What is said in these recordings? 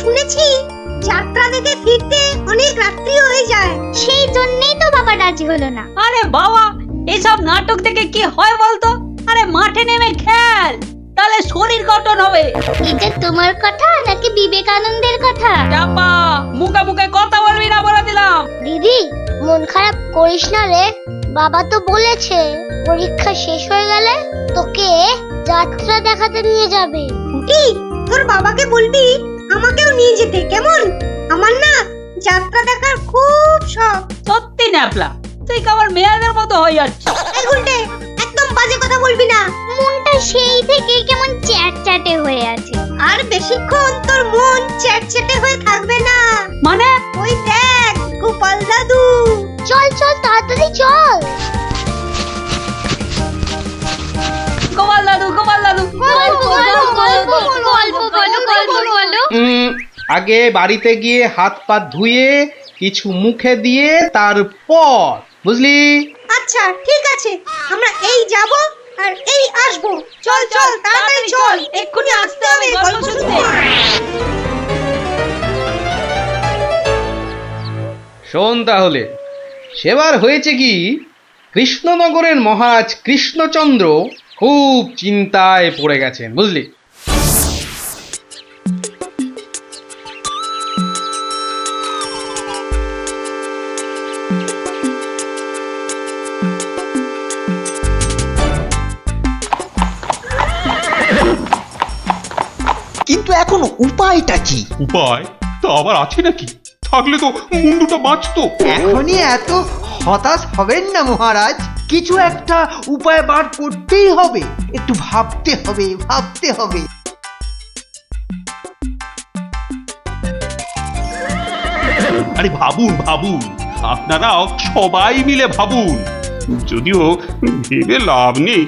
শুনেছি যাত্রা দেখে ফিরতে অনেক রাত্রি হয়ে যায়। সেই জন্যই তো বাবা রাজি হলো না। আরে বাবা, এসব নাটক থেকে কি হয় বলতো? আরে মাঠে নেমে খেল, তাহলে শরীর গঠন হবে। এটা তোমার কথা নাকি বিবেকানন্দের কথা? চাপা, মুখে মুখে কথা বলবি না বলে দিলাম। দিদি, মন খারাপ করিস না রে। বাবা তো বলেছে পরীক্ষা শেষ হয়ে গেলে তোকে যাত্রা দেখাতে নিয়ে যাবে। পুটি, তোর বাবাকে বলবি আমাকেও নিয়ে যেতে, কেমন? আমার না যাত্রা দেখার খুব শখ। সত্যি ন্যাপলা, তুই কেমন মেয়েদের মতো হয়ে যাচ্ছিস। এই গুলটে, একদম বাজে কথা বলবি না। মনটা সেই থেকে কেমন চ্যাটচ্যাটে হয়ে আছে। আর বেশিক্ষণ তোর মন চ্যাটচ্যাটে হয়ে থাকবে না। মানে? ওই দেখ গোপাল দাদু। চল চল তাড়াতাড়ি চল। গোপাল দাদু, গোপাল দাদু। আগে বাড়িতে গিয়ে হাত পা ধুয়ে কিছু মুখে দিয়ে তারপর, বুঝলি? আচ্ছা ঠিক আছে, আমরা এই যাব আর এই আসবো। চল চল তাড়াতাড়ি চল, এক্ষুনি আসতে হবে গল্প শুনতে। শোন তাহলে, সেবার হয়েছে কি, কৃষ্ণনগরের মহারাজ কৃষ্ণচন্দ্র খুব চিন্তায় পড়ে গেছেন, বুঝলি? কিন্তু এখন উপায়টা কি? উপায় তা আবার আছে নাকি? থাকলে তো মুন্ডুটা বাঁচতো। এখনই এত হতাশ হবেন না মহারাজ, কিছু একটা উপায় বার করতেই হবে। একটু ভাবতে হবে, ভাবতে হবে। আরে ভাবুন ভাবুন, আপনারাও সবাই মিলে ভাবুন। যদিও ভেবে লাভ নেই,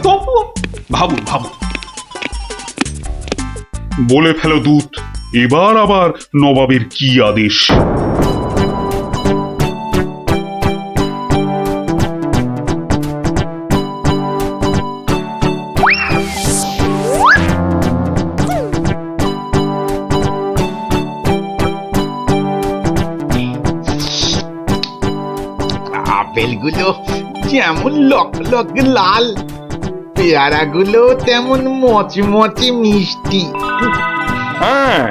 তবুও ভাবুন ভাবুন। বলে ফেলো দূত, এবার আবার নবাবের কি আদেশ? আপেলগুলো যেমন লক লক লাল, পেয়ারাগুলো তেমন মচমচে মিষ্টি। হ্যাঁ,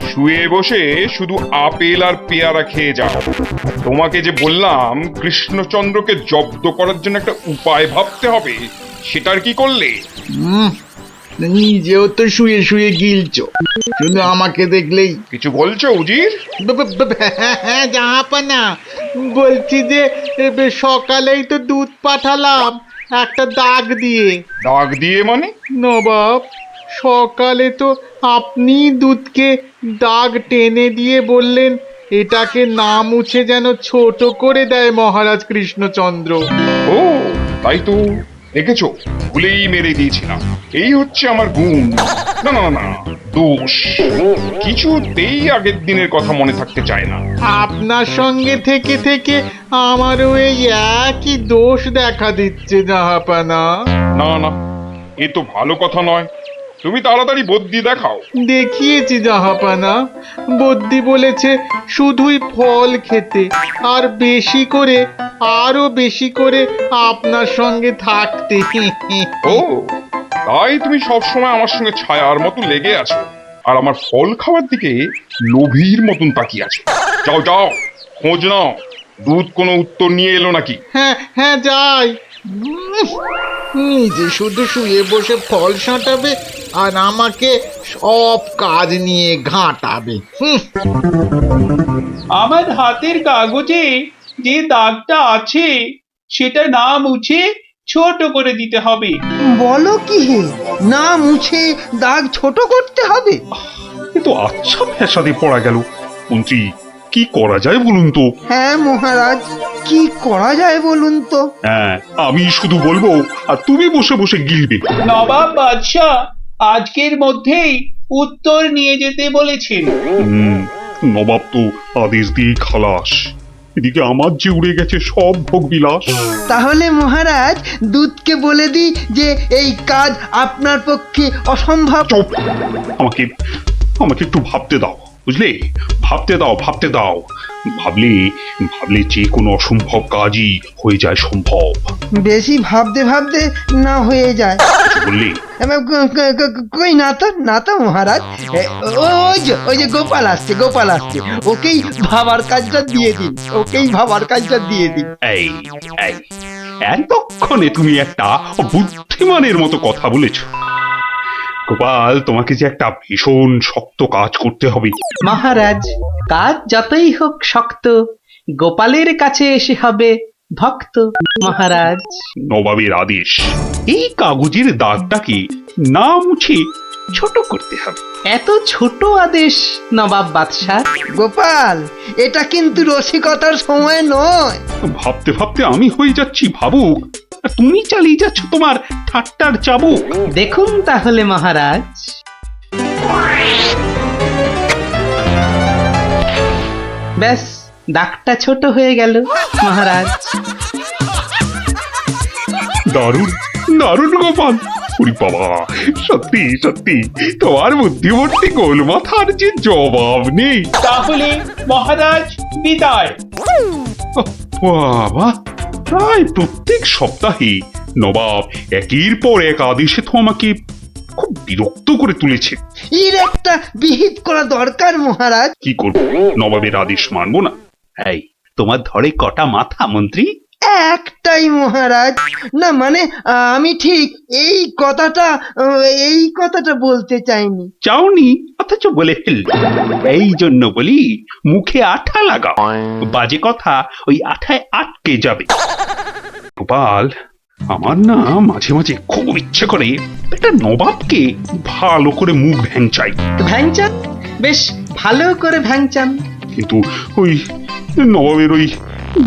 শুয়ে বসে শুধু আপেল আর পেয়ারা খেয়ে যাও। তোমাকে যে বললাম কৃষ্ণচন্দ্রকে জব্দ করার জন্য একটা উপায় ভাবতে হবে, সেটার কি করলে? নিজেও তো শুয়ে শুয়ে গিলছো, শুধু আমাকে দেখলেই। কিছু বলছো উজির? হ্যাঁ জাহাপানা, বলছি যে সকালেই তো দুধ পাঠালাম একটা দাগ দিয়ে। দাগ দিয়ে মানে? নবাব, সকালে তো আপনি দুধকে দাগ টেনে দিয়ে বললেন এটাকে না মুছে যেন ছোট করে দেয় মহারাজ কৃষ্ণচন্দ্র। ও তাই তো, দেখেছো, ভুলেই মেরে দিয়েছিলাম। এই হচ্ছে আমার গুণ, না না না দোষ। কিছুতেই আগের দিনের কথা মনে থাকতে চায় না। আপনার সঙ্গে থেকে থেকে আমারও এই একই দোষ দেখা দিচ্ছে জাহাপানা। না না, এ তো ভালো কথা নয়। তুমি তাড়াতাড়ি বদ্যি দেখাও। দেখিয়েছি জাহাপানা, বদ্যি বলেছে শুধুই ফল খেতে আর বেশি করে, আরো বেশি করে আপনার সঙ্গে থাকতে। ও তাই তুমি সবসময় আমার সঙ্গে ছায়ার মতো লেগে আছো, আর আমার ফল খাওয়ার দিকে লোভীর মতন তাকিয়ে আছো। যাও যাও, খোঁজ নাও, দুধ কোনো উত্তর নিয়ে এলো নাকি। হ্যাঁ হ্যাঁ যাই। নিজে শুধু শুয়ে বসে ফল সাঁটাবে আর আমাকে সব কাজ নিয়ে ঘাঁটাবে। আমার হাতের কাগজে যে দাগটা আছে সেটা না মুছে ছোট করে দিতে হবে। বলো কি হে, না মুছে দাগ ছোট করতে হবে? এ তো আচ্ছা ফ্যাসাদে পড়া গেল। মন্ত্রী, কি করা যায় বলুন তো? হ্যাঁ মহারাজ, কি করা যায় বলুন তো? হ্যাঁ, আমি শুধু বলবো আর তুমি বসে বসে গিলবে। নবাব বাদশাহ আজকের মধ্যেই উত্তর নিয়ে যেতে বলেছেন। নবাব তো আদেশ দিয়ে খালাস। এদিকে আমার যে উড়ে গেছে সব ভোগ বিলাস। তাহলে মহারাজ দুধকে বলে দিই যে এই কাজ আপনার পক্ষে অসম্ভব। চুপ! আমাকে আমাকে একটু ভাবতে দাও। বুঝলে? ভাবতে দাও, ভাবতে দাও। ভাবলে ভাবলে যে কোনো অসম্ভব কাজই হয়ে যায় সম্ভব। বেশি ভাবতে ভাবতে না হয়ে যায়। কিছু বললে? কই না তো মহারাজ। ওই যে গোপাল আসছে, গোপাল আসছে। ওকেই ভাবার কাজটা দিয়ে দিন, ওকেই ভাবার কাজটা দিয়ে দিন। এই এই এতক্ষণে তুমি একটা বুদ্ধিমানের মতো কথা বলেছ। গোপাল, তোমাকে যে একটা ভীষণ শক্ত কাজ করতে হবে। মহারাজ, কাজ যতই হোক শক্ত, গোপালের কাছে এসে হবে ভক্ত। মহারাজ, নবাবের আদেশ, এই কাগজের দাগটাকে না মুছে ছোট করতে হবে। এত ছোট আদেশ নবাব বাদশাহ? গোপাল, এটা কিন্তু রসিকতার সময় নয়। ভাবতে ভাবতে আমি হয়ে যাচ্ছি ভাবুক, আর তুমি চালিয়ে যাচ্ছ তোমার ঠাট্টার চাবুক। দেখুন তাহলে মহারাজ। ব্যাস, দাগটা ছোট হয়ে গেল মহারাজ। দারুণ দারুণ গোপাল। ওরে বাবা, সত্যি সত্যি তোমার বুদ্ধিমত্তি গোল মাথার যে জবাব নেই। তাহলে মহারাজ বিদায়। বাবা, প্রায় প্রত্যেক সপ্তাহে নবাব একের পর এক আদেশে তো আমাকে খুব বিরক্ত করে তুলেছে। এর একটা বিহিত করা দরকার মহারাজ। কি করব, নবাবের আদেশ মানবো না? এই, তোমার ধরে কটা মাথা মন্ত্রী? একটাই মহারাজ। না মানে আমি ঠিক এই কথাটা বলতে চাইনি। চাওনি অথচ বলে ফেলল। এই জন্য বলি, মুখে আঠা লাগাও, বাজে কথা ওই আঠায় আটকে যাবে। গোপাল, আমার না মাঝে মাঝে খুব ইচ্ছে করে একটা নবাবকে ভালো করে মুখ ভ্যাংচাই। ভ্যাংচান, বেশ ভালো করে ভ্যাংচান। কিন্তু ওই নবাবের ওই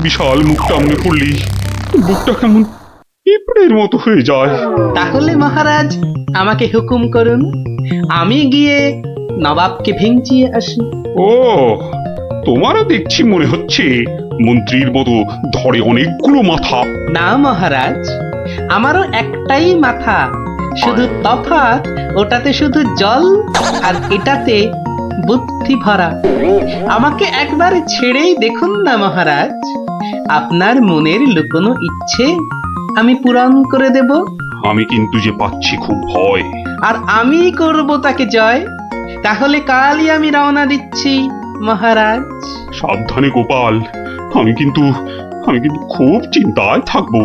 বিশাল মুখটা আমনে পড়লেই বুকটা কেমন পিঁপড়ের মতো হয়ে যায়। তাহলে মহারাজ আমাকে হুকুম করুন, আমি গিয়ে নবাবকে ভেঙচিয়ে আসি। ও, তোমারও দেখছি মনে হচ্ছে মন্ত্রীর মতো ধরে অনেকগুলো মাথা। না মহারাজ, আমারও একটাই মাথা, শুধু তফাৎ ওটাতে শুধু জল আর এটাতে বুদ্ধি ভরা। আমাকে একবার ছেড়েই দেখুন না মহারাজ, আপনার মনের লুকোনো ইচ্ছে আমি পূরণ করে দেব। আমি কিন্তু যে পাচ্ছি খুব ভয়। আর আমি করব তাকে জয়। তাহলে কালই আমি রওনা দিচ্ছি মহারাজ। সাবধানে গোপাল, আমি কিন্তু খুব চিন্তায় থাকবো।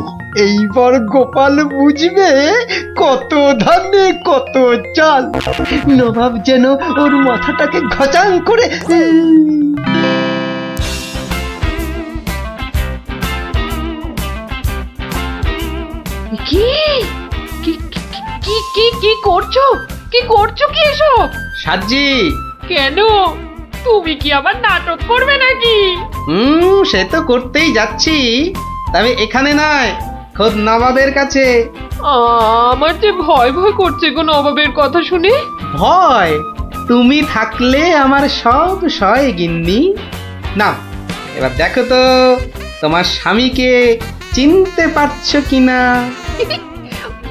এইবার গোপাল বুঝবে কত ধানে কত চাল। নবাব যেন ওর মাথাটাকে ঘচাং করে কি কি কি কি কি করছো? কি করছো কি এসব? সাজি, কেন? তুমি কি আবার নাটক করবে নাকি? সে তো করতেই যাচ্ছি, তবে এখানে নয়, খোদ নবাবের কাছে। আমার যে ভয় ভয় করছে গো নবাবের কথা শুনে। ভয়? তুমি থাকলে আমার সব সয় গিন্নি। না, এবার দেখো তো তোমার স্বামীকে চিনতে পারছো কিনা।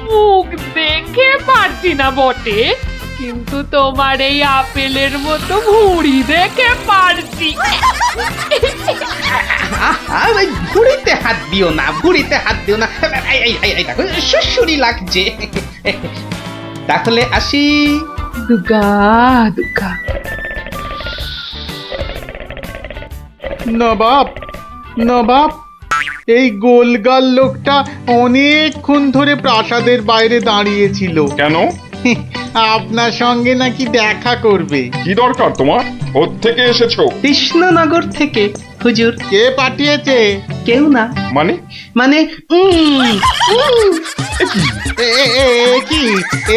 মুখ দেখে পারছি না বটে, কিন্তু তোমার এই আপেলের মতো ভুঁড়ি দেখে পারছি। ভুড়িতে হাত দিও না, ভুড়িতে হাত দিও না। এই দেখো, সুসুরি লাগছে। তাহলে আসি। দুগা দুগা। নবাব, নবাব, এই গোলগাল লোকটা অনেকক্ষণ ধরে প্রাসাদের বাইরে দাঁড়িয়েছিল। কেন? আপনার সঙ্গে নাকি দেখা করবে। কি দরকার তোমার? কোত্থেকে এসেছো? কৃষ্ণনগর থেকে হুজুর। কে পাঠিয়েছে? কেউ না। মানে? মানে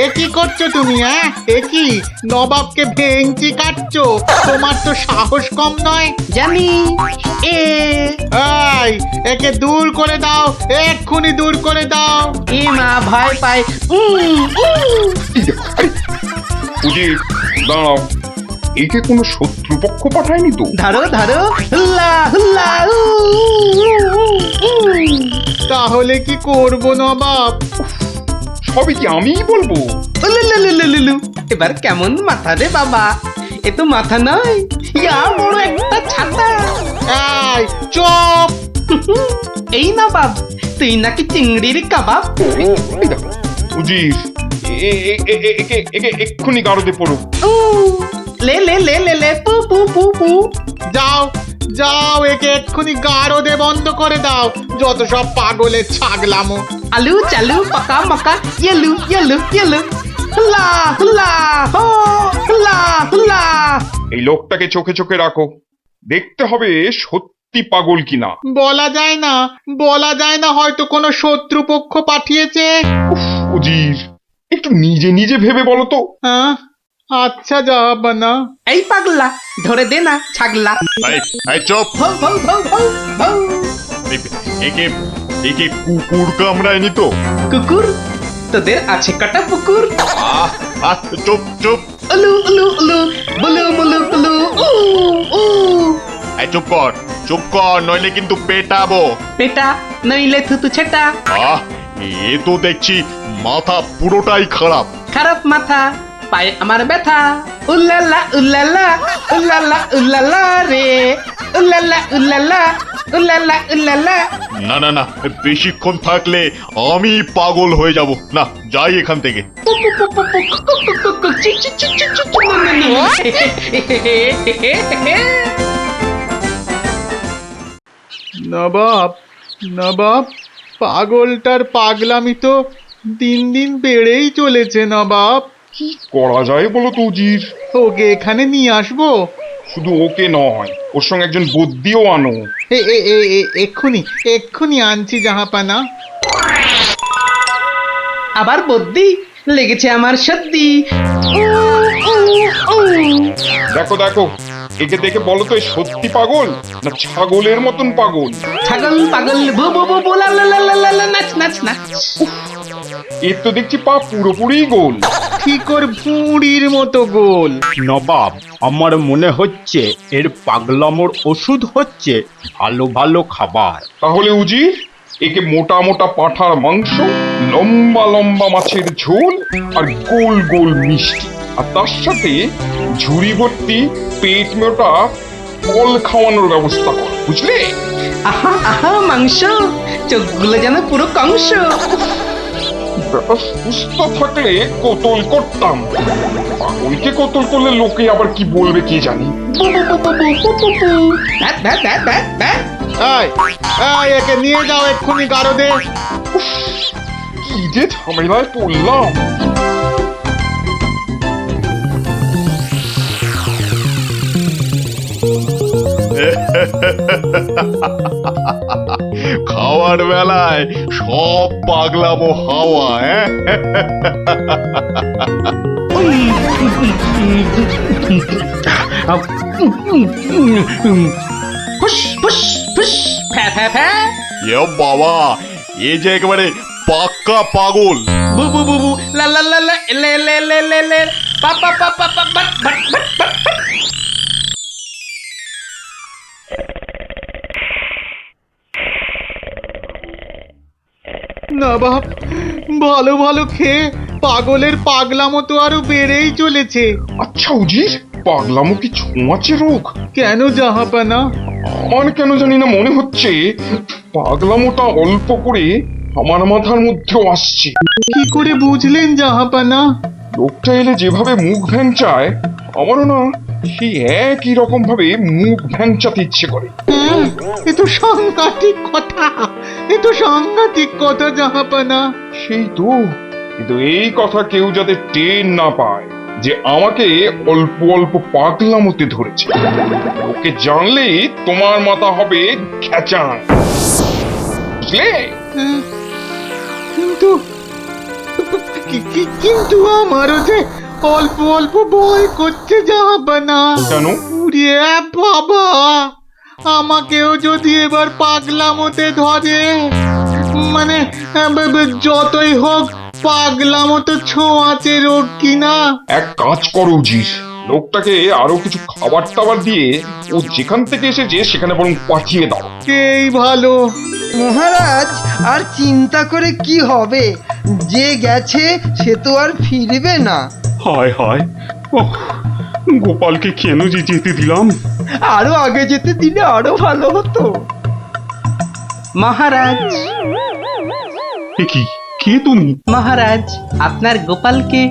এ কি করছো তুমি? হ্যাঁ, এ কি নবাবকে ভেঙচি কাটছো? তোমার তো সাহস কম নয়। জানি। একে দূর করে দাও, এক্ষুনি দূর করে দাও। এ মা, ভয় পায়। উজির, দাঁড়াও, একে কোনো শত্রুপক্ষ পাঠায়নি তো? ধরো ধরো, হুল্লা হুল্লা। তাহলে কি করব নবাব? সবই কি আমিই বলবো? এবার কেমন মাথা রে বাবা, এ তো মাথা নয়, ইয়া বড় একটা ছাতা। এই চুপ! এই না বাপ, তুই নাকি চিংড়ির কাবাব। এই দেখো উজির, একে এক্ষুনি গারদে পড়ুক। লে লে লে লে লে পু পু পু পু। যাও যাও, একে এক্ষুনি গারদে বন্ধ করে দাও, যত সব পাগলের ছাগলামো। আলু চালু পাকা মাকা ইয়েলু ইয়েলু ইয়েলু, হুলা হুলা হো, হুলা হুলা। এই লোকটাকে চোখে চোখে রাখো, দেখতে হবে সত্যি পাগল কিনা। বলা যায় না, বলা যায় না, হয়তো কোনো শত্রুপক্ষ পাঠিয়েছে। উফ, উজির একটু নিজে নিজে ভেবে বলো তো। হ্যাঁ, আচ্ছা জাহাপানা। এই পাগলা, ধরে দে না ছাগলা। এই চুপ! ভৌ ভৌ ভৌ ভৌ ভৌ। একে একে কুকুর কামড়ায়নি তো? কুকুর? তোদের আছে কাটা পুকুর। আহ আহ, চুপ চুপ! উলু উলু উলু, বুলু বুলু বুলু, উ উ। এই চুপ কর, নইলে কিন্তু পেটাবো। পেটা নইলে থুতু ছেটা। আহ, এ তো দেখছি মাথা পুরোটাই খারাপ। খারাপ মাথা, পায়ে আমার ব্যথা। উল্লালা উল্লালা, উল্লালা উল্লালা রে, উল্লালা উল্লালা, উল্লালা উল্লালা। না না না, বেশিক্ষণ থাকলে আমি পাগল হয়ে যাব। না, যাই এখান থেকে। নবাব, নবাব, পাগলটার পাগলামি তো দিন দিন বেড়েই চলেছে নবাব। কি করা যায় বলো তো উজির? ওকে এখানে নিয়ে আসবো? শুধু ওকে নয়, ওর সঙ্গে একজন বদ্যিও আনো। এক্ষুনি এক্ষুনি আনছি জাহাপানা। আবার বদ্যি লেগেছে আমার সর্দি। দেখো দেখো, একে দেখে বলো তো এ সত্যি পাগল না ছাগলের মতন পাগল? ছাগল পাগল বু বু বু বু লা লা লা লা লা লা, নাচ নাচ নাচ। এর তো দেখছি পা পুরোপুরি গোল। ঠিক ওর ভুঁড়ির মতো গোল। নবাব, আমার মনে হচ্ছে এর পাগলামোর ওষুধ হচ্ছে ভালো ভালো খাবার। তাহলে উজির, একে মোটা মোটা পাঁঠার মাংস, লম্বা লম্বা মাছের ঝোল আর গোল গোল মিষ্টি, আর তার সাথে ঝুড়ি ভর্তি পেট মোটা ফল খাওয়ানোর ব্যবস্থা কর, বুঝলে? আহা আহা মাংস, চোখগুলো যেন পুরো কংস। ব্যাটা সুস্থ থাকলে কোতল করতাম, পাগলকে কোতল করলে লোকে আবার কি বলবে কে জানি। Bat bat bat bat bat. এই একে নিয়ে যাও এক্ষুনি গারদে। কি যে ঝামেলায় পড়লাম। খাওয়ার বেলায় সব পাগলামো হাওয়া। ফুস ফুস ফুস, ফ্যা ফ্যা ফ্যা। এ বাবা, এ যে একেবারে পাক্কা পাগল। বু বু বু বু, লা লা লা লা, লে লে লে লে লে, পা পা পা পা পা, বাট বাট বাট বাট। নবাব, ভালো ভালো খেয়ে পাগলের পাগলামো তো আরো বেড়েই চলেছে। আচ্ছা উজির, পাগলামো কি ছোঁয়াচে রোগ? কেন জাহাপানা? আমার কেন জানি না মনে হচ্ছে পাগলামোটা অল্প করে আমার মাথার মধ্যেও আসছে। কি করে বুঝলেন জাহাপানা? লোকটা এলে যেভাবে মুখ ভ্যাংচায়, আমারও না সেই একই রকম ভাবে মুখ ভ্যাংচাতে ইচ্ছে করে। হ্যাঁ, এ তো সাংঘাতিক কথা, এ তো সাংঘাতিক কথা জাহাপানা। সেই তো, কিন্তু এই কথা কেউ যাতে টের না পায় যে আমাকে অল্প অল্প পাগলামোতে ধরেছে। ওকে জানলেই তোমার মাথা হবে খেচান, বুঝলে? হ্যাঁ, কিন্তু কিন্তু আমারও যে অল্প অল্প ভয় করছে জাহাপানা। কেন? উড়িয়ে বাবা, আমাকেও যদি এবার পাগলামোতে ধরে, মানে যতই হোক পাগলামো তো ছোঁয়াচে রোগ কিনা। এক কাজ করো উজির, লোকটাকে আরো কিছু খাবার টাবার দিয়ে ও যেখান থেকে এসেছে সেখানে বরং পাঠিয়ে দাও। এই ভালো। মহারাজ, আর চিন্তা করে কি হবে? যে গেছে সে তো আর ফিরবে না। হায় হায় ওহ, গোপালকে কেন যে যেতে দিলাম? আরো আগে যেতে দিলে আরো ভালো হতো। মহারাজ, এ কি, কে তুমি? মহারাজ, আপনার গোপালকে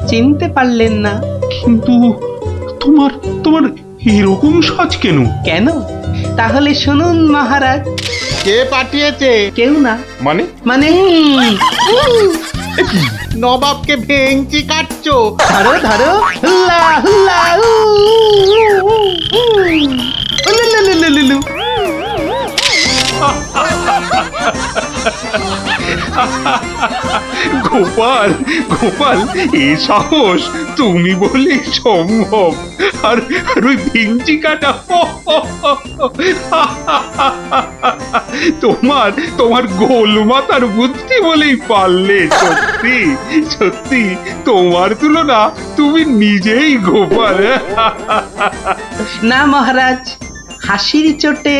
চিনতে পারলেন না? কিন্তু তোমার তোমার এরকম সাজ কেন? কেন? তাহলে শুনুন মহারাজ। কে পাঠিয়েছে? কেউ না। মানে? মানে নবাবকে ভেঙচি কাটছো? ধরো ধরো, হুল্লা হুল্লা, উ, উ, উ, উ, উ। উলুলুলুলুলু। গোপাল, গোপাল, এ সাহস তুমি বলে সম্ভব? আর আর ওই ভিঞ্চি কাটা, তোমার তোমার গোল মাথার বুদ্ধি বলেই পারলে। সত্যি সত্যি তোমার তুলনা তুমি নিজেই গোপাল। না মহারাজ, হাসির চোটে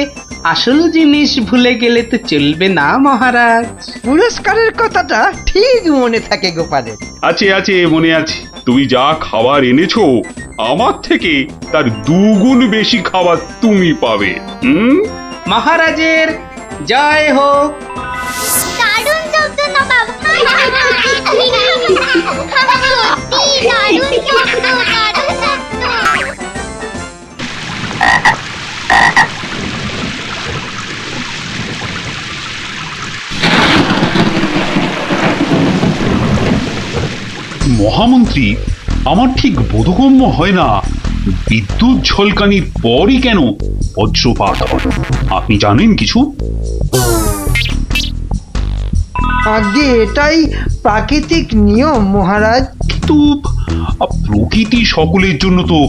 আসল জিনিস ভুলে গেলে তো চলবে না মহারাজ। পুরস্কারের কথাটা ঠিক মনে থাকে গোপালের। আছে আছে, মনে আছে। তুমি যা খাবার এনেছো আমার থেকে তার 2 গুণ বেশি খাবার তুমি পাবে। মহারাজের জয় হোক। দারুণ শব্দ নবাব। সত্যি দারুণ শব্দ, দারুণ শব্দ। মহামন্ত্রী, আমার ঠিক বোধগম্য হয় না বিদ্যুৎ ঝলকানির পরই কেন বজ্রপাত হয়। আপনি জানেন কিছু? আগে এটাই প্রাকৃতিক নিয়ম মহারাজ। কিন্তু প্রকৃতি সকলের জন্য তো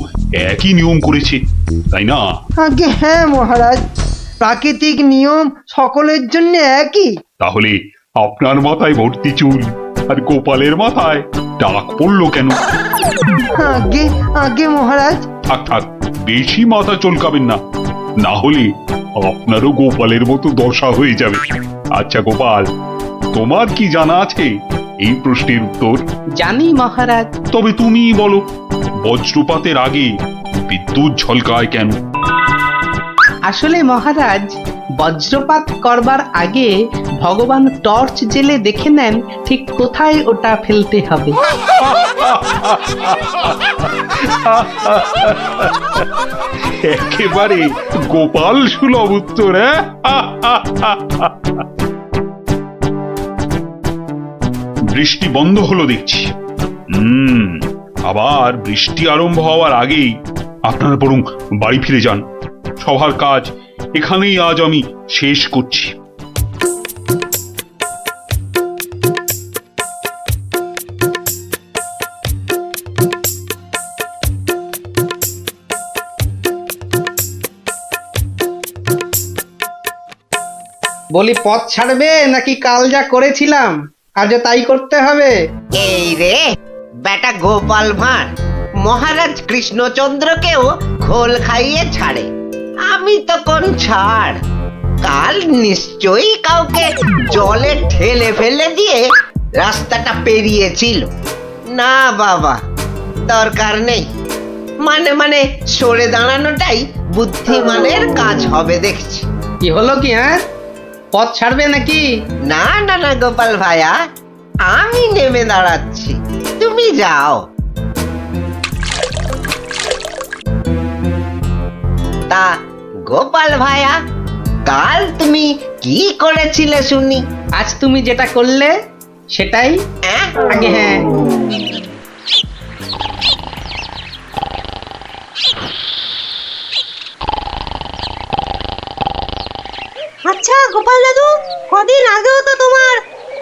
একই নিয়ম করেছে, তাই না? আগে হ্যাঁ মহারাজ, প্রাকৃতিক নিয়ম সকলের জন্য একই। তাহলে আপনার মাথায় ভর্তি চুল আর গোপালের মাথায় টাক পড়লো কেন? আগে আগে মহারাজ। থাক থাক, বেশি মাথা চলকাবেন না, না হলে আপনারও গোপালের মতো দশা হয়ে যাবে। আচ্ছা গোপাল, তোমার কি জানা আছে এই প্রশ্নের উত্তর? জানি মহারাজ। তবে তুমি বলো, বজ্রপাতের আগে বিদ্যুৎ ঝলকায় কেন? আসলে মহারাজ, বজ্রপাত করবার আগে ভগবান টর্চ জেলে দেখে নেন ঠিক কোথায় ওটা ফেলতে হবে। একেবারে গোপাল সুলভ উত্তর। বৃষ্টি বন্ধ হলো দেখছি। আবার বৃষ্টি আরম্ভ হওয়ার আগেই আপনারা বরং বাড়ি ফিরে যান। সবার কাজ এখানেই আজ আমি শেষ করছি। বলি পথ ছাড়বে নাকি কাল যা করেছিলাম আজও তাই করতে হবে? এই রে বেটা গোপাল ভাঁড়, মহারাজ কৃষ্ণচন্দ্রকেও খোল খাইয়ে ছাড়ে, আমি তো কোন ছাড়। কাল নিশ্চয়ই কাউকে জলে ঠেলে ফেলে দিয়ে রাস্তাটা পেরিয়েছিল। না বাবা, দরকার নেই। মানে মানে সরে দাঁড়ানোটাই বুদ্ধিমানের কাজ হবে দেখছি। কি হলো কি? হ্যাঁ, পথ ছাড়বে নাকি? না না না গোপাল ভাইয়া, আমি নেমে দাঁড়াচ্ছি, তুমি যাও। তা গোপাল ভাইয়া, কাল তুমি কি করেছিলে শুনি? আজ তুমি যেটা করলে সেটাই আগে। হ্যাঁ, আচ্ছা গোপাল দাদু, কদিন আগেও তো তোমার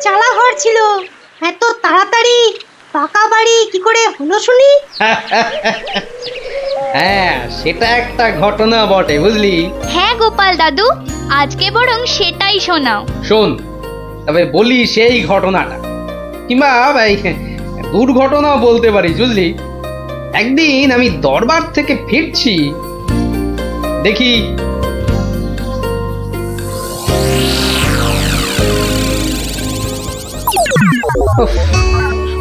চালা ঘর ছিল, এত তাড়াতাড়ি পাকা বাড়ি কি করে হলো শুনি? হ্যাঁ, সেটা একটা ঘটনা বটে, বুঝলি? হ্যাঁ গোপাল দাদু, আজকে বরং সেটাই শোনাও। শোন, তবে বলি সেই ঘটনাটা, কিংবা দুর্ঘটনাও বলতে পারি, বুঝলি? একদিন আমি দরবার থেকে ফিরছি, দেখি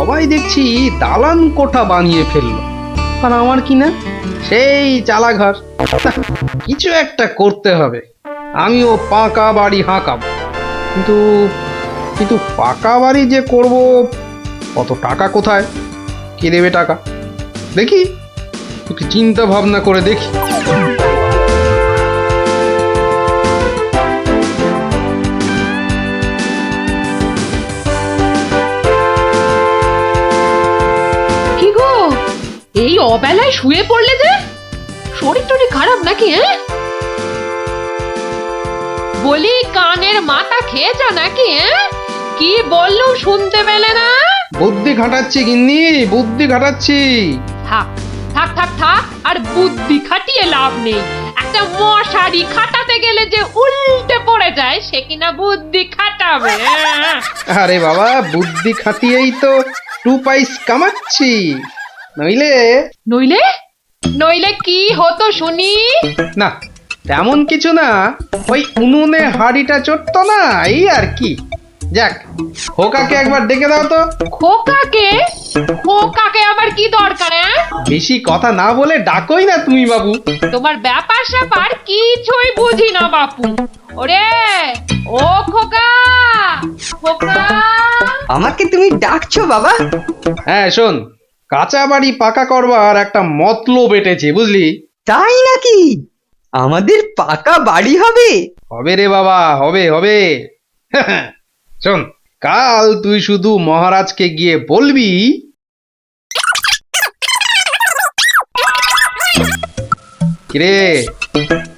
সবাই দেখছি দালান কোঠা বানিয়ে ফেললো, আর আমার কি না সেই চালাঘর। কিছু একটা করতে হবে, আমিও পাকা বাড়ি হাঁকাবো। কিন্তু কিন্তু পাকা বাড়ি যে করব, কত টাকা কোথায়, কে দেবে টাকা? দেখি একটু চিন্তা ভাবনা করে দেখি। কি গো, এই অবেলায় শুয়ে পড়লে যে? শরীর টরীর খারাপ নাকি? বলি কানের মাথা খেয়েছ নাকি? কি বললুম শুনতে পেলে না? বুদ্ধি খাটাচ্ছি গিন্নি, বুদ্ধি খাটাচ্ছি। থাক থাক থাক থাক, আর বুদ্ধি খাটিয়ে লাভ নেই। একটা মশারি খাটাতে গেলে যে উল্টে পড়ে যায়, সে কিনা বুদ্ধি খাটাবে? আরে বাবা, বুদ্ধি খাটিয়েই তো 2 পয়সা কামাচ্ছি, নইলে নইলে নইলে কি হতো শুনি? না তেমন কিছু না, ওই উনুনে হাড়িটা চড়তো না, এই আর কি। যাক, খোকাকে একবার ডেকে দাও তো। খোকাকে? খোকাকে আবার কি দরকার? বেশি কথা না বলে ডাকোই না তুমি বাবু। তোমার ব্যাপার স্যাপার কিছুই বুঝি না বাপু। ওরে ও খোকা, খোকা। আমাকে তুমি ডাকছো বাবা? হ্যাঁ শোন, কাঁচা বাড়ি পাকা করবার একটা মতলব এটেছে, বুঝলি? তাই নাকি? আমাদের পাকা বাড়ি হবে? হবে রে বাবা, হবে হবে। শোন, কাল তুই শুধু মহারাজকে গিয়ে বলবি, কিরে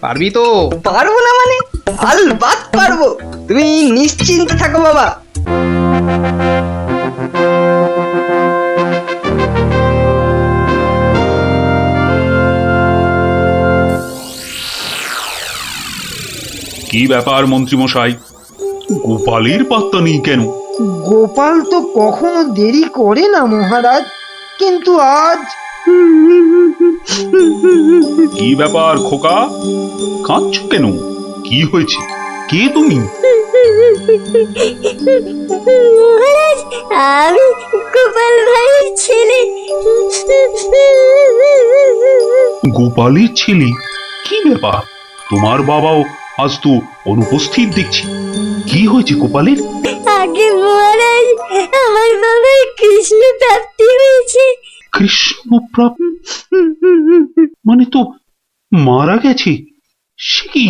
পারবি তো? পারবো না মানে? আলবাত পারবো, তুমি নিশ্চিন্তে থাকো বাবা। কি ব্যাপার মন্ত্রীমশাই, গোপালের পাত্তা নেই কেন? গোপাল তো কখনো দেরি করে না মহারাজ, কিন্তু আজ কি ব্যাপার খোকা, কাঁদছো কেন? কি হয়েছে? কে তুমি? মহারাজ, আমি গোপাল ভাইয়ের ছেলে। গোপালের ছেলে? কি ব্যাপার, তোমার বাবাও আজ তো অনুপস্থিত দেখছি। কি হয়েছে গোপালের? আগে মহারাজ, আমার বাবার কৃষ্ণ প্রাপ্তি হয়েছে। কৃষ্ণ প্রাপ্তি মানে তো মারা গেছে? সে কি,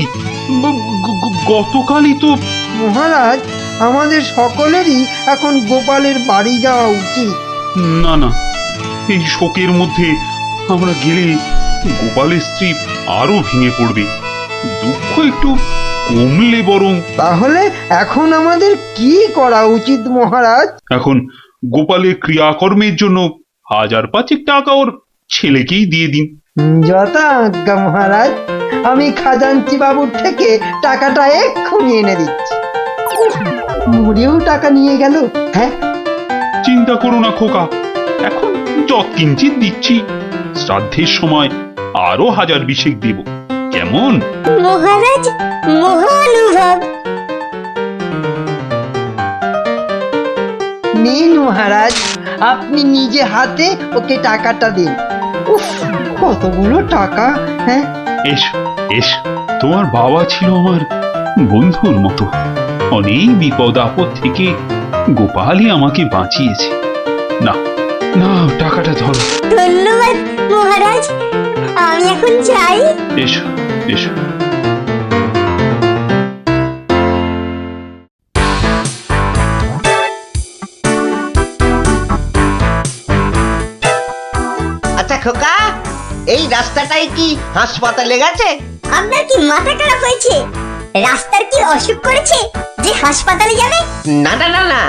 গতকালই তো। মহারাজ, আমাদের সকলেরই এখন গোপালের বাড়ি যাওয়া উচিত। না না, এই শোকের মধ্যে আমরা গেলে গোপালের স্ত্রী আরো ভেঙে পড়বে। দুঃখ একটু কমলে বরং। তাহলে এখন আমাদের কি করা উচিত মহারাজ? এখন গোপালের ক্রিয়াকর্মের জন্য 1000-5 টাকা ওর ছেলেকেই দিয়ে দিন। যথা আজ্ঞা মহারাজ, আমি খাজাঞ্চি বাবুর থেকে টাকাটা এক্ষুনি এনে দিচ্ছি। মরেও টাকা নিয়ে গেল। হ্যাঁ, চিন্তা করো না খোকা, এখন যৎকিঞ্চিত দিচ্ছি, শ্রাদ্ধের সময় আরো 1000 দেব, কেমন? মহারাজ, মহানুভব। নিন মহারাজ, আপনি নিজে হাতে ওকে টাকাটা দিন। উফ, কতগুলো টাকা! হ্যাঁ, এসো এসো, তোমার বাবা ছিল আমার বন্ধুর মতো। অনেক বিপদ আপদ থেকে গোপালই আমাকে বাঁচিয়েছে। না না, টাকাটা ধরো। ধন্যবাদ মহারাজ, আমি এখন যাই। এসো এসো। আচ্ছা খোকা, এই রাস্তাটাই কি হাসপাতালে গেছে? আপনার কি মাথা খারাপ হয়েছে? রাস্তার কি অসুখ করেছে যে হাসপাতালে যাবে? না না না না,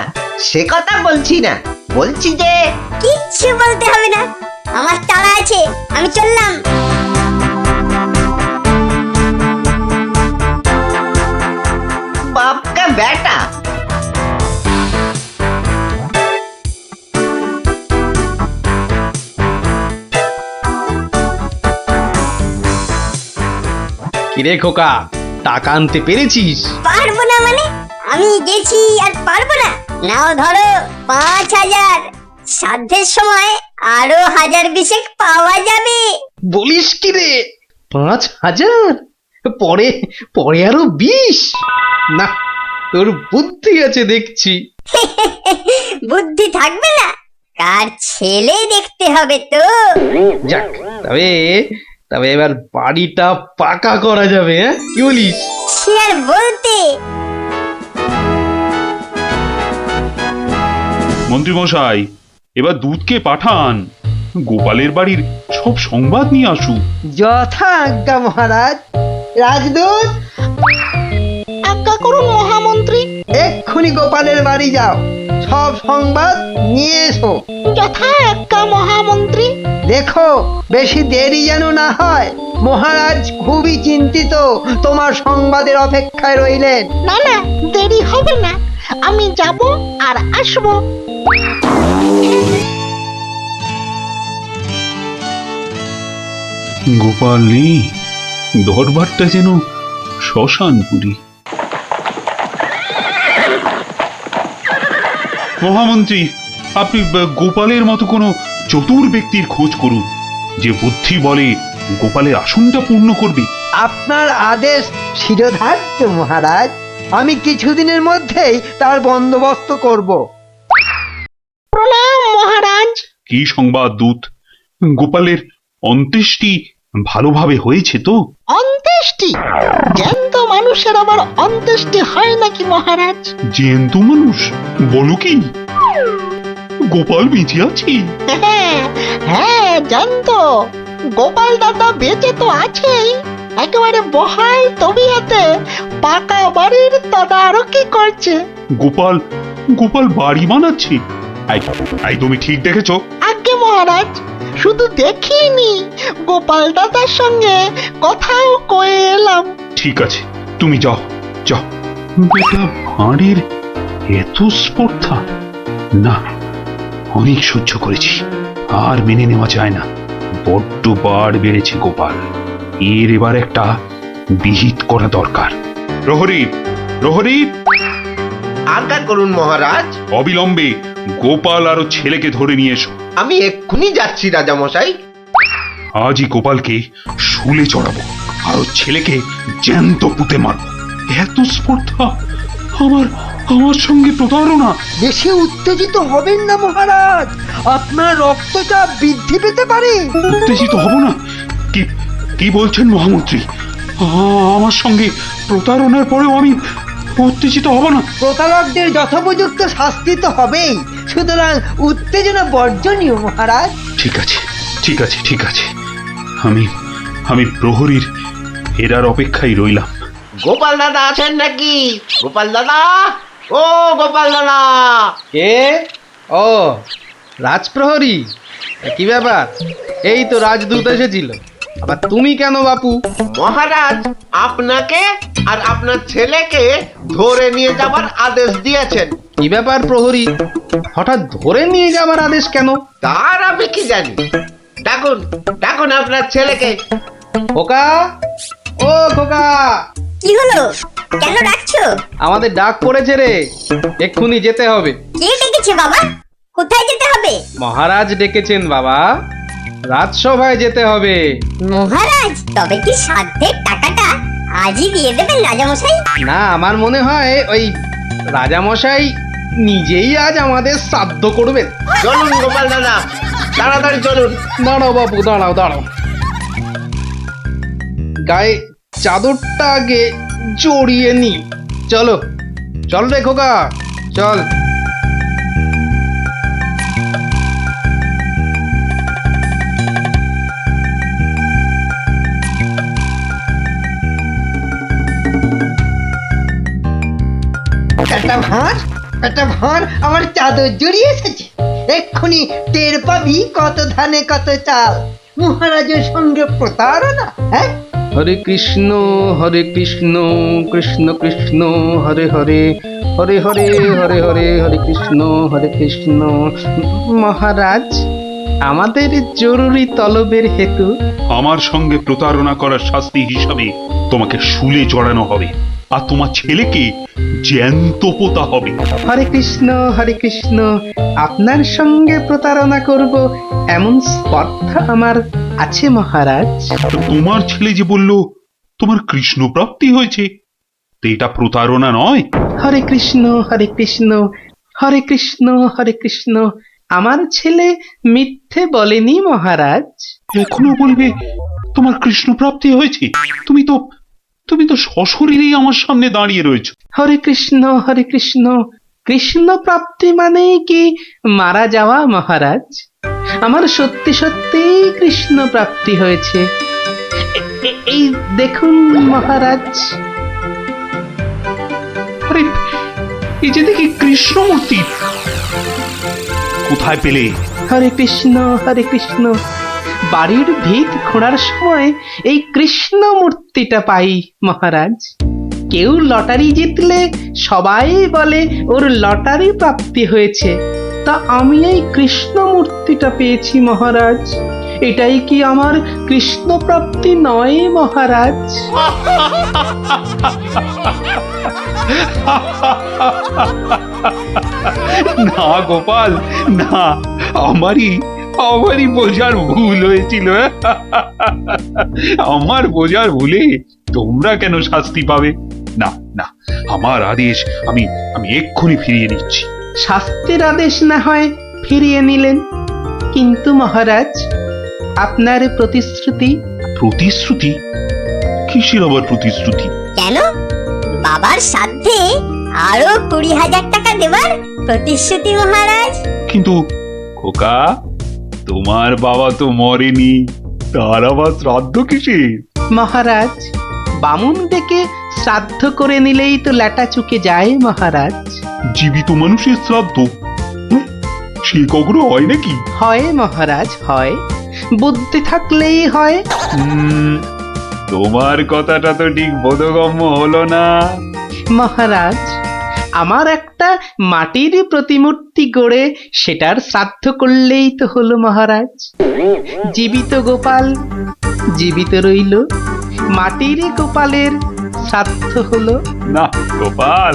সে কথা বলছি না, বলছি যে কিচ্ছু বলতে হবে না, আমার তাড়া আছে, আমি চললাম। বাপ কা বেটা। কিরে খোকা, টাকা আনতে পেরেছিস? পারবো না মানে? আমি গেছি আর পারবো না? নাও ধরো 5000, সাধ্যের সময় আরো 1000 পাওয়া যাবে। বলিস কি রে? 5000? পরে পরে আরো 20? না, তোর বুদ্ধি আছে দেখছি। বুদ্ধি থাকবে না, কার ছেলে দেখতে হবে তো। যাক, তবে তবে এবার বাড়িটা পাকা করা যাবে, হ্যাঁ? কি বলিস? সে আর বলতে। মন্ত্রী মশাই, এবার দুধকে পাঠান, গোপালের বাড়ির সব সংবাদ নিয়ে আসুক। যথা আজ্ঞা মহারাজ। রাজদূত, আজ্ঞা করুন মহামন্ত্রী। এক্ষুনি গোপালের বাড়ি যাও, সব সংবাদ নিয়ে এসো। যথা আজ্ঞা মহামন্ত্রী। দেখো বেশি দেরি যেন না হয়। মহারাজ খুবই চিন্তিত, তোমার সংবাদের অপেক্ষায় রইলেন। না না, দেরি হবে না, আমি যাব আর আসবো। গোপাল নেই, দরবারটা যেন শ্মশানপুরী। মহামন্ত্রী, আপনি গোপালের মতো কোনো চতুর ব্যক্তির খোঁজ করুন, যে বুদ্ধি বলে গোপালের আসনটা পূর্ণ করবে। আপনার আদেশ শিরোধার্য মহারাজ। আমি কিছুদিনের মধ্যেই তার বন্দোবস্ত করব। প্রণাম মহারাজ। কি সংবাদ দূত? গোপালের অন্ত্যেষ্টি ভালোভাবে হয়েছে তো? অন্ত্যেষ্টি? জ্যান্ত মানুষের আবার অন্ত্যেষ্টি হয় নাকি মহারাজ? জ্যান্ত মানুষ? বলো কি? গোপাল বেঁচে আছে? হ্যাঁ, জ্যান্ত। গোপাল দাদা বেঁচে তো আছেই, একেবারে বহাল তবিয়তে পাকা বাড়ির তদারকি করছে। গোপাল গোপাল বাড়ি বানাচ্ছে? আই তুমি ঠিক দেখেছো? আজ্ঞে মহারাজ, শুধু দেখিনি, গোপাল দাদার সঙ্গে কথাও কয়ে এলাম। ঠিক আছে, তুমি যাও যাও। বেটা ভাঁড়ের এত স্পর্ধা? না, অনেক সহ্য করেছি, আর মেনে নেওয়া যায় না। বড্ড বার বেড়েছে গোপাল, এর এবার একটা বিহিত করা দরকার। প্রহরী, প্রহরী! আজ্ঞা করুন মহারাজ। অবিলম্বে গোপাল আর ওর ছেলেকে ধরে নিয়ে এসো। আমি এক্ষুনি যাচ্ছি রাজামশাই। আজই গোপালকে শুলে চড়াবো, আর ওর ছেলেকে জ্যান্ত পুঁতে মারবো। এত স্পর্ধা! আমার আমার সঙ্গে প্রতারণা! বেশি উত্তেজিত হবেন না মহারাজ, আপনার রক্তচাপ বৃদ্ধি পেতে পারে। উত্তেজিত হব না? কি কি বলছেন মহামন্ত্রী? আমার সঙ্গে প্রতারণার পরেও আমি উত্তেজিত হব না? প্রতারকদের যথোপযুক্ত শাস্তি তো হবেই, সুতরাং উত্তেজনা বর্জনীয় মহারাজ। ঠিক আছে, ঠিক আছে, ঠিক আছে। আমি আমি প্রহরীর ফেরার অপেক্ষায় রইলাম। গোপাল দাদা আছেন নাকি? গোপাল দাদা, ও গোপাল দাদা! কে? ও, রাজপ্রহরী। কি ব্যাপার? এই তো রাজদূত এসেছিল, আবার তুমি কেন বাপু? মহারাজ আপনাকে আর আপনার ছেলেকে ধরে নিয়ে যাবার আদেশ দিয়েছেন। কি ব্যাপার প্রহরী, হঠাৎ ধরে নিয়ে যাবার আদেশ কেন? তার আমি কি জানি। ডাকুন, ডাকুন আপনার ছেলেকে। খোকা, ও খোকা! কি হলো? কেন ডাকছো? আমাদের ডাক পড়েছে রে, এক্ষুনি যেতে হবে। কে ডেকেছে বাবা? কোথায় যেতে হবে? মহারাজ ডেকেছেন বাবা, রাজসভায় যেতে হবে। মহারাজ, তবে কি সাধ্যের টাকাটা আজই দিয়ে দেবেন রাজামশাই? না, আমার মনে হয় ওই রাজামশাই নিজেই আজ আমাদের শ্রাদ্ধ করবেন। চলুন গোপাল দাদা, তাড়াতাড়ি চলুন। দাঁড়াও বাপু, দাঁড়াও দাঁড়াও, গায়ে চাদরটা আগে জড়িয়ে নি। চলো চল রে খোকা, চল। একটা ভাঁড় আমার চাদর জড়িয়ে এসেছে। এক্ষুনি টের পাবি কত ধানে কত চাল। মহারাজের সঙ্গে প্রতারণা। হ্যাঁ, হরে কৃষ্ণ কৃষ্ণ কৃষ্ণ হরে হরে, হরে হরে হরে হরে, হরে কৃষ্ণ। মহারাজ, আমাদের জরুরি তলবের হেতু আমার সঙ্গে প্রতারণা করার শাস্তি হিসাবে তোমাকে শুলে চড়ানো হবে। আর তোমার ছেলেকে জ্যান্ত পোতা হবে। হরে কৃষ্ণ, আপনার সঙ্গে প্রতারণা করব এমন স্পর্ধা আমার আছে মহারাজ। তোমার ছেলে যে বলল তোমার কৃষ্ণ প্রাপ্তি হয়েছে, তো এটা প্রতারণা নয়? হরে কৃষ্ণ, হরে কৃষ্ণ, হরে কৃষ্ণ, হরে কৃষ্ণ। আমার ছেলে মিথ্যে বলেনি মহারাজ। এখনো বলবে তোমার কৃষ্ণ প্রাপ্তি হয়েছে? তুমি তো সশরীরেই আমার সামনে দাঁড়িয়ে রয়েছো। হরে কৃষ্ণ, হরে কৃষ্ণ। কৃষ্ণ প্রাপ্তি মানে কি মারা যাওয়া মহারাজ? আমার সত্যি সত্যি কৃষ্ণ প্রাপ্তি হয়েছে। এই দেখুন মহারাজ। আরে এই যে দেখি কৃষ্ণ মূর্তি, কোথায় পেলে? হরে কৃষ্ণ, হরে কৃষ্ণ। বাড়ির ভিত খোঁড়ার সময় এই কৃষ্ণ মূর্তিটা পাই মহারাজ। কেউ লটারি জিতলে সবাই বলে ওর লটারি প্রাপ্তি হয়েছে, তা আমি এই কৃষ্ণ মূর্তিটা পেয়েছি মহারাজ। এটাই কি আমার কৃষ্ণ প্রাপ্তি নয় মহারাজ? না গোপাল, না, আমারই বোঝার ভুল হয়েছিল। আমার বোঝার ভুলে তোমরা কেন শাস্তি পাবে? না না, আমার আদেশ আমি এক্ষুনি ফিরিয়ে নিচ্ছি। শাস্তির আদেশ না হয় ফিরিয়ে নিলেন, কিন্তু মহারাজ আপনার প্রতিশ্রুতি? প্রতিশ্রুতি? কিসের আবার প্রতিশ্রুতি? কেন? বাবার সাথে আরো 20,000 টাকা দেবার প্রতিশ্রুতি মহারাজ। কিন্তু খোকা, তোমার বাবা তো মরেনি, তার আবার শ্রাদ্ধ কিসের? মহারাজ বামুন ডেকে শ্রাদ্ধ করে নিলেই তো ল্যাটা চুকে যায় মহারাজ। জীবিত মানুষের শ্রাদ্ধ সে কখনো হয় নাকি? হয় মহারাজ, হয়। বুদ্ধি থাকলেই হয়। তোমার কথাটা তো ঠিক বোধগম্য হলো না মহারাজ। আমার একটা মাটির প্রতিমূর্তি গড়ে সেটার শ্রাদ্ধ করলেই তো হলো মহারাজ। জীবিত গোপাল জীবিত রইল, মাটির গোপালের শ্রাদ্ধ হলো। না গোপাল,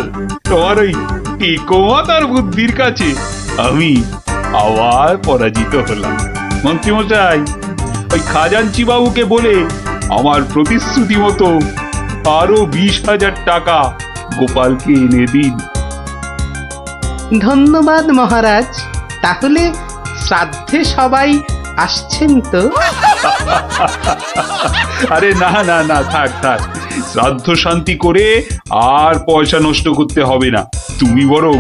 তোমার ওই টেকোমাতার বুদ্ধির কাছে আমি আবার পরাজিত হলাম। মন্ত্রীমশাই, ওই খাজাঞ্চি বাবুকে বলে আমার প্রতিশ্রুতি মতো আরো 20,000 টাকা গোপালকে এনে দিন। ধন্যবাদ মহারাজ। তাহলে শ্রাদ্ধে সবাই আসছেন তো? আরে না না না, থাক থাক, শ্রাদ্ধ শান্তি করে আর পয়সা নষ্ট করতে হবে না। তুমি বরং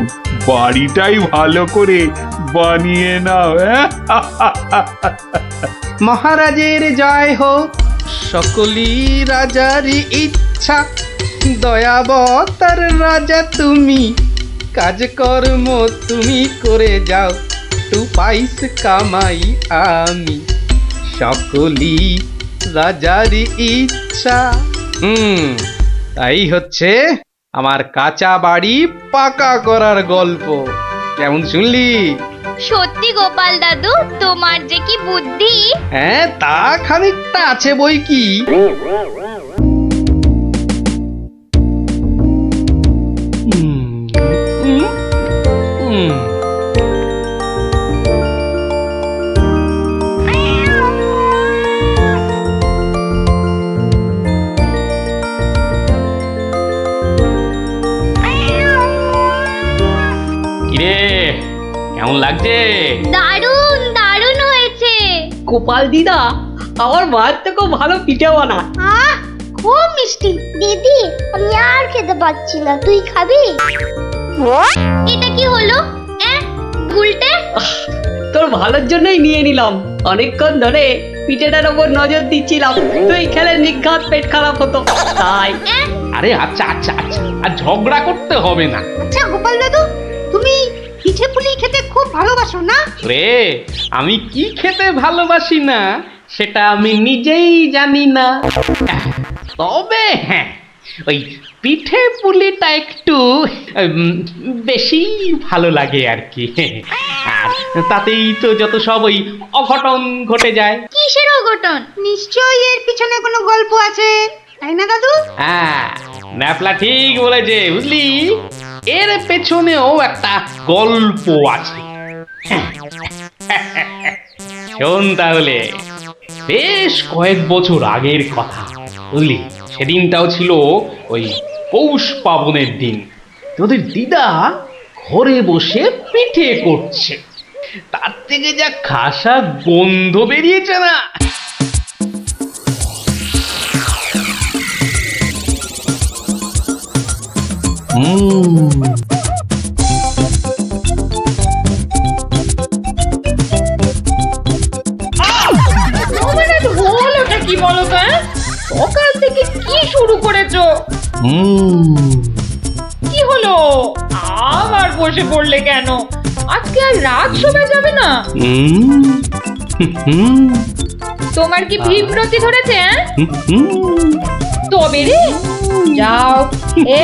বাড়িটাই ভালো করে বানিয়ে নাও। মহারাজের জয় হোক। সকলই রাজারই ইচ্ছা, দয়াবতার রাজা তুমি। কাজকর্ম তুমি করে যাও, তু পাইস কামাই আমি। সকলই রাজারই ইচ্ছা। তাই হচ্ছে আমার কাঁচা বাড়ি পাকা করার গল্প। কেমন শুনলি? সত্যি গোপাল দাদু, তোমার যে কি বুদ্ধি! হ্যাঁ, তা খানিকটা আছে বই কি। কিরে, কেমন লাগছে? দারুণ দারুণ হয়েছে। গোপাল দিদা আমার মায়ের তো খুব ভালো পিঠে বানায়। খুব মিষ্টি। দিদি, আমি আর খেতে পাচ্ছি না, তুই খাবি? এটা কি হলো? উল্টে? তোর ভালোর জন্যই নিয়ে নিলাম। অনেকক্ষণ ধরে পিঠেটার ওপর নজর দিচ্ছিলাম, তুই খেলে নিঘাত পেট খারাপ হতো তাই। আরে আচ্ছা আচ্ছা আচ্ছা, আর ঝগড়া করতে হবে না। আচ্ছা গোপাল দাদু, তুমি পিঠে পুলি খেতে খুব ভালোবাসো না? রে, আমি কি খেতে ভালোবাসি না সেটা আমি নিজেই জানি না। তবে হ্যাঁ, ওই পিঠে পুলিটা একটু বেশি ভালো লাগে আর কি। আর তাতেই তো যত সব ওই অঘটন ঘটে যায়। কিসের অঘটন? নিশ্চয়ই এর পিছনে কোনো গল্প আছে, তাই না দাদু? হ্যাঁ, ন্যাপলা ঠিক বলেছে বুঝলি, এর পেছনেও একটা গল্প আছে। শোন তাহলে, বেশ কয়েক বছর আগের কথা বুঝলি, সেদিনটাও ছিল ওই পৌষ পাবনের দিন। তোদের দিদা ঘরে বসে পিঠে করছে, তার থেকে যা খাসা গন্ধ বেরিয়েছে না। হলোটা কি বলো তো? সকাল থেকে কি শুরু করেছো? কি হলো? আবার বসে পড়লে কেন? আজকে আর রাত শোয়া যাবে না? তোমার কি বিব্রতি ধরেছে? তবে রে, যাও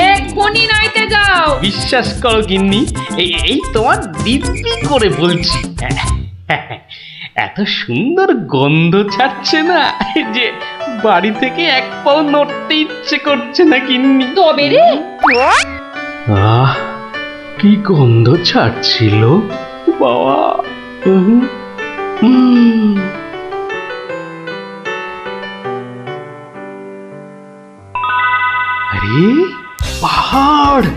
এক্ষুনি নাইতে যাও। বিশ্বাস করো গিন্নি, এই তোমার দিব্যি করে বলছি, এত সুন্দর গন্ধ ছাড়ছে না যে বাড়ি থেকে এক পাও নড়তে ইচ্ছে করছে না গিন্নি। তবে রে, আহ, কি গন্ধ ছাড়ছিল বাবা। আরে পাহাড়,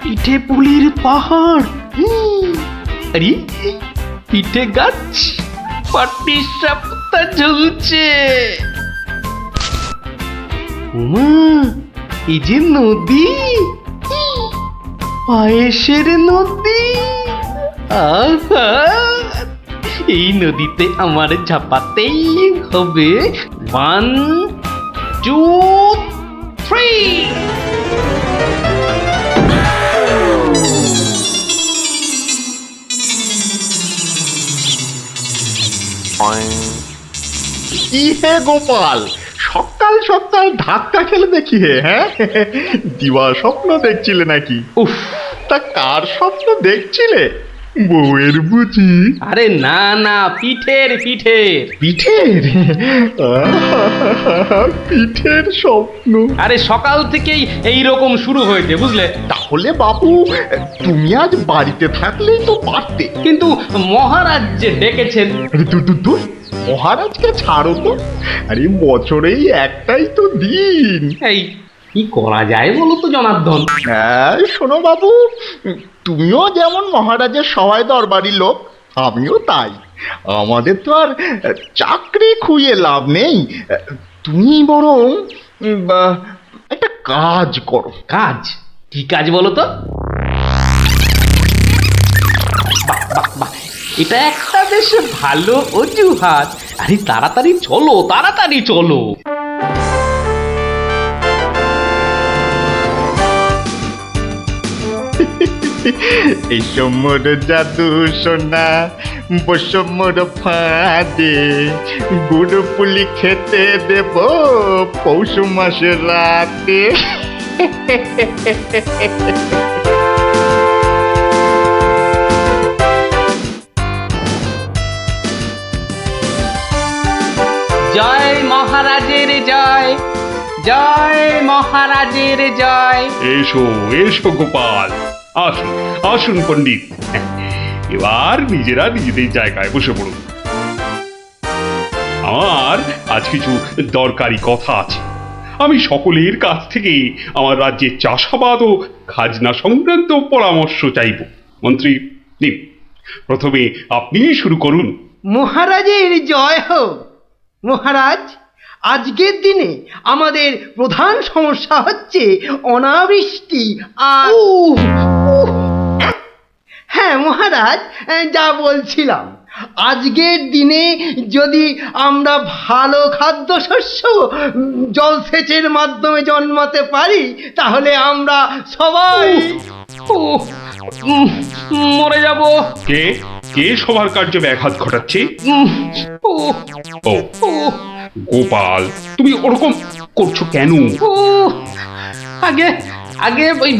পিঠে পুলির পাহাড়। আরে পিঠে গাছ, পাটি সাপটা ঝুলছে। এই যে নদী, পায়েসের নদী। আহা, এই নদীতে আমার ঝাপাতেই হবে। 1, 2, 3। কি হে গোপাল, সকাল সকাল ধাক্কা খেলে দেখি হে, হ্যাঁ? দিবা স্বপ্ন দেখছিলে নাকি? উফ, তা কার স্বপ্ন দেখছিলে? বউয়ের বুঝি? আরে না না, পিঠের পিঠের পিঠের? পিঠের স্বপ্ন? আরে সকাল থেকেই এই রকম শুরু হয়েছে বুঝলে। তাহলে বাবু, তুমি আজ বাড়িতে থাকলেই তো পারতে। কিন্তু মহারাজ যে ডেকেছেন। আরে দূর, মহারাজকে ছাড়ো তো। আরে বছরেই একটাই তো দিন। এই কি করা যায় বলো তো জনার্দন? হ্যাঁ শোনো বাবু, তুমিও যেমন মহারাজের সবাই দরবারি লোক, আমিও তাই। আমাদের তো আর চাকরি খুইয়ে লাভ নেই। তুমি বরং একটা কাজ করো। কাজ? কি কাজ বলো তো? এটা একটা বেশ ভালো অজুহাত। আরে তাড়াতাড়ি চলো, তাড়াতাড়ি চলো। এই সমর জাদু সোনা বসমর ফাঁদে, গুড় পুলি খেতে দেব পৌষ মাসের রাতে। জয় মহারাজের জয়, জয় মহারাজের জয়। এসো এসো গোপাল, আসুন আসুন পণ্ডিত, এবার নিজেরা নিজেদের জায়গায় বসে পড়ুন। আমার আজ কিছু দরকারি কথা আছে। আমি সকলের কাছ থেকে আমার রাজ্যের চাষাবাদ ও খাজনা সংক্রান্ত পরামর্শ চাইব। মন্ত্রী নিন, প্রথমে আপনি শুরু করুন। মহারাজের জয় হোক। মহারাজ, আজকের দিনে আমাদের প্রধান সমস্যা হচ্ছে অনাবৃষ্টি আর হ্যাঁ মহারাজ, যা বলছিলাম, আজকের দিনে যদি আমরা ভালো খাদ্যশস্য জলসেচের মাধ্যমে জন্মাতে পারি, তাহলে আমরা সবাই মরে যাব। কে কে সবার কার্য ব্যাঘাত ঘটাচ্ছে? ও গোপাল, তুমি ওরকম করছো কেন? আগে আগে ওই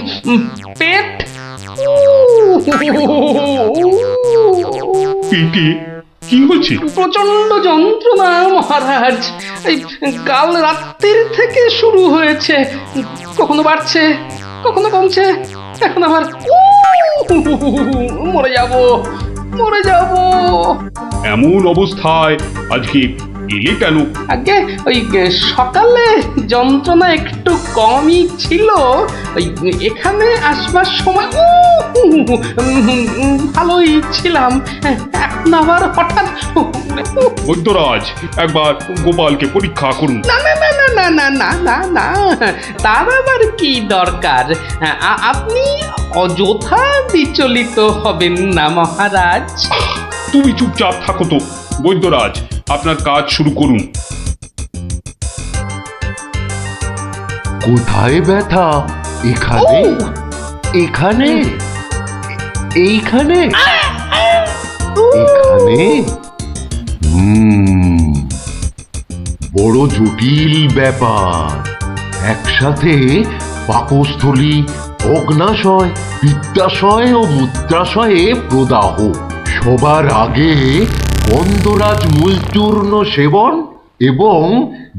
পেট। পেটে কি হয়েছে? প্রচন্ড যন্ত্রণা মহারাজ। এই কাল রাত্রির থেকে শুরু হয়েছে, কখনো বাড়ছে কখনো কমছে, এখন আবার মরে যাব মরে যাব। এমন অবস্থায় আজকে এলে কেন? আগে ওই সকালে যন্ত্রণা একটু কমই ছিল, ওই এখানে আসবার সময় ভালোই ছিলাম, এখন আবার হঠাৎ বৈদ্যরাজ, একবার গোপালকে পরীক্ষা করুন। না না না না না না না না না, তার আবার কি দরকার? আপনি অযথা বিচলিত হবেন না মহারাজ। তুমি চুপচাপ থাকো তো। বৈদ্যরাজ, আপনার কাজ শুরু করুন। কোথায় ব্যথা? এখানে? এখানে? এইখানে? এখানে? বড় জটিল ব্যাপার। একসাথে পাকস্থলী, অগ্নাশয়, পিত্তাশয় ও মূত্রাশয়ে প্রদাহ। সবার আগে গন্ধরাজ মূলচূর্ণ সেবন এবং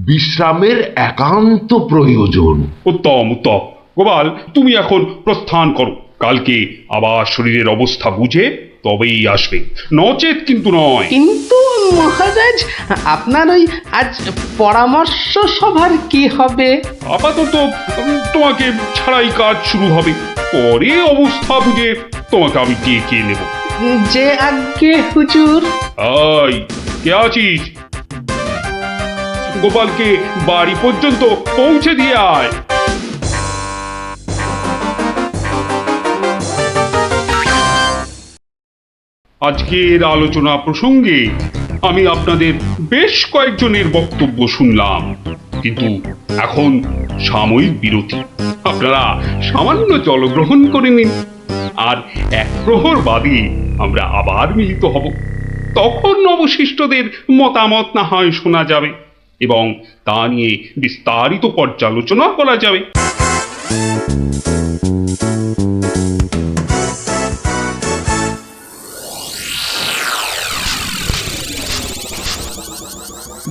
বিশ্রামের একান্ত প্রয়োজন। উত্তম উত্তম। গোপাল, তুমি এখন প্রস্থান করো। কালকে আবার শরীরের অবস্থা বুঝে তবেই আসবে, নচেত কিন্তু নয়। কিন্তু মহারাজ, আপনার ওই আজ পরামর্শ সভার কি হবে? আপাতত তোমাকে ছাড়াই কাজ শুরু হবে, পরে অবস্থা বুঝে তোমাকে আমি ডেকে নেব। যে আজ্ঞে হুজুর। আই, কে আছিস? গোপালকে বাড়ি পর্যন্ত পৌঁছে দিয়ে আয়। আজকের আলোচনা প্রসঙ্গে আমি আপনাদের বেশ কয়েকজনের বক্তব্য শুনলাম, কিন্তু এখন সাময়িক বিরতি। আপনারা সামান্য জলগ্রহণ করে নিন, আর এক প্রহর বাদে আমরা আবার মিলিত হব। তখন অবশিষ্টদের মতামত না হয় শোনা যাবে এবং তা নিয়ে বিস্তারিত পর্যালোচনা করা যাবে।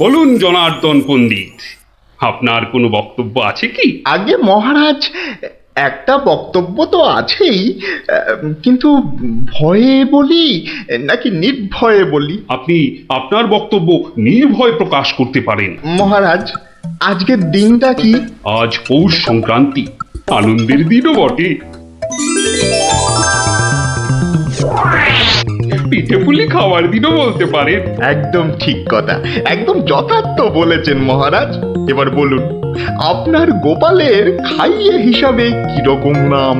বলুন জনার্দন পণ্ডিত, আপনার কোনো বক্তব্য আছে কি? আগে মহারাজ, একটা বক্তব্য তো আছেই, কিন্তু ভয়ে বলি নাকি নির্ভয়ে বলি? আপনি আপনার বক্তব্য নির্ভয় প্রকাশ করতে পারেন। মহারাজ, আজকের দিনটা কি? আজ পৌষ সংক্রান্তি, আনন্দের দিনও বটে। পিঠে পুলি খাওয়ার দিনও বলতে পারেন। একদম ঠিক কথা, একদম যথার্থ বলেছেন মহারাজ। এবার বলুন, আপনার গোপালের খাইয়ে হিসাবে কিরকম নাম?